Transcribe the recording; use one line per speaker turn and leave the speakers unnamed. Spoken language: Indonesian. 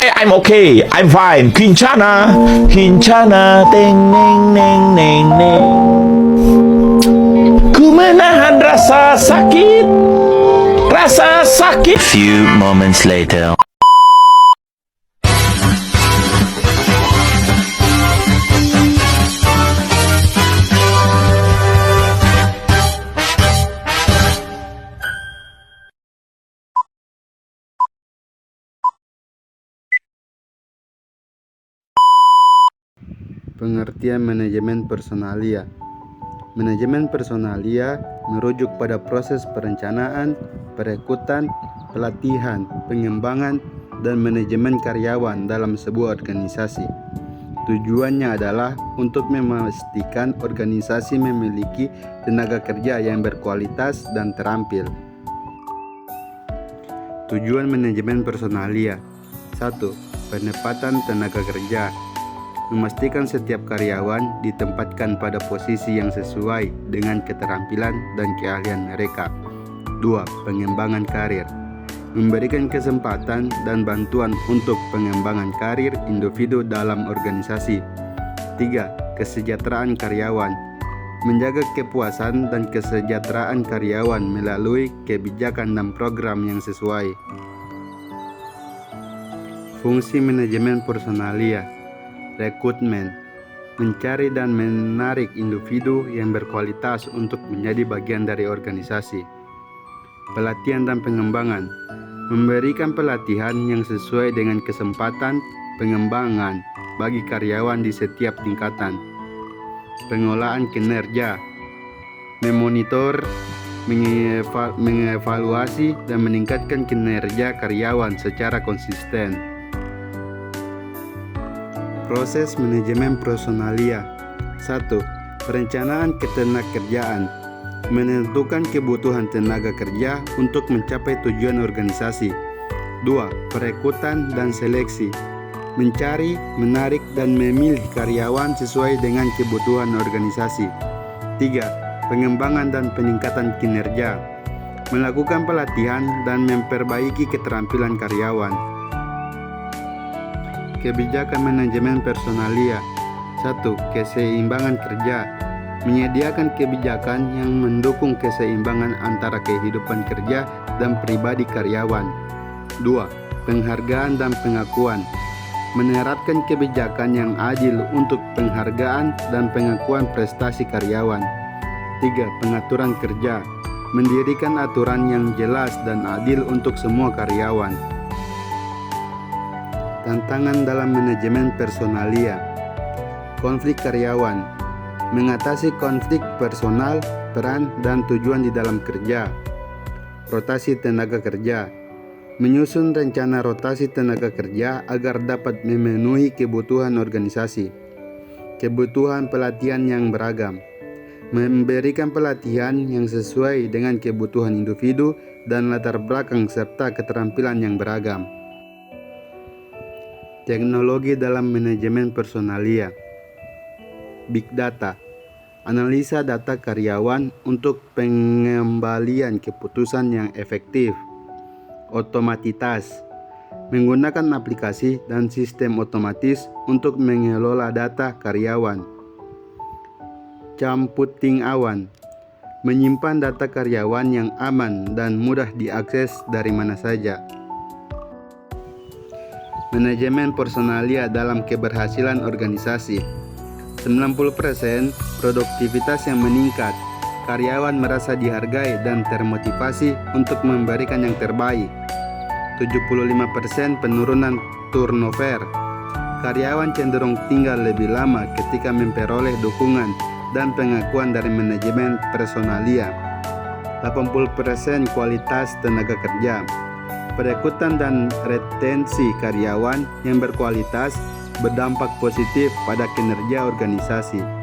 I'm okay, I'm fine. Kincana, kincana, teng neng neng neng neng. Ku menahan rasa sakit, rasa sakit.
Few moments later.
Pengertian manajemen personalia. Manajemen personalia merujuk pada proses perencanaan, perekrutan, pelatihan, pengembangan, dan manajemen karyawan dalam sebuah organisasi. Tujuannya adalah untuk memastikan organisasi memiliki tenaga kerja yang berkualitas dan terampil. Tujuan manajemen personalia. 1. Penempatan tenaga kerja. Memastikan setiap karyawan ditempatkan pada posisi yang sesuai dengan keterampilan dan keahlian mereka. 2. Pengembangan karir. Memberikan kesempatan dan bantuan untuk pengembangan karir individu dalam organisasi. 3. Kesejahteraan karyawan. Menjaga kepuasan dan kesejahteraan karyawan melalui kebijakan dan program yang sesuai. Fungsi manajemen personalia. Rekrutmen, mencari dan menarik individu yang berkualitas untuk menjadi bagian dari organisasi. Pelatihan dan pengembangan, memberikan pelatihan yang sesuai dengan kesempatan pengembangan bagi karyawan di setiap tingkatan. Pengolahan kinerja, memonitor, mengevaluasi, dan meningkatkan kinerja karyawan secara konsisten. Proses manajemen personalia. 1. Perencanaan ketenagakerjaan. Menentukan kebutuhan tenaga kerja untuk mencapai tujuan organisasi. 2. Perekrutan dan seleksi. Mencari, menarik, dan memilih karyawan sesuai dengan kebutuhan organisasi. 3. Pengembangan dan peningkatan kinerja. Melakukan pelatihan dan memperbaiki keterampilan karyawan. Kebijakan manajemen personalia. 1. Keseimbangan kerja. Menyediakan kebijakan yang mendukung keseimbangan antara kehidupan kerja dan pribadi karyawan. 2. Penghargaan dan pengakuan. Menerapkan kebijakan yang adil untuk penghargaan dan pengakuan prestasi karyawan. 3. Pengaturan kerja. Mendirikan aturan yang jelas dan adil untuk semua karyawan. Tantangan dalam manajemen personalia. Konflik karyawan. Mengatasi konflik personal, peran, dan tujuan di dalam kerja. Rotasi tenaga kerja. Menyusun rencana rotasi tenaga kerja agar dapat memenuhi kebutuhan organisasi. Kebutuhan pelatihan yang beragam. Memberikan pelatihan yang sesuai dengan kebutuhan individu dan latar belakang serta keterampilan yang beragam. Teknologi dalam manajemen personalia. Big data. Analisa data karyawan untuk pengembalian keputusan yang efektif. Otomatitas. Menggunakan aplikasi dan sistem otomatis untuk mengelola data karyawan. Computing awan. Menyimpan data karyawan yang aman dan mudah diakses dari mana saja. Manajemen personalia dalam keberhasilan organisasi. 90% produktivitas yang meningkat. Karyawan merasa dihargai dan termotivasi untuk memberikan yang terbaik. 75% penurunan turnover. Karyawan cenderung tinggal lebih lama ketika memperoleh dukungan dan pengakuan dari manajemen personalia. 80% kualitas tenaga kerja. Perekrutan dan retensi karyawan yang berkualitas berdampak positif pada kinerja organisasi.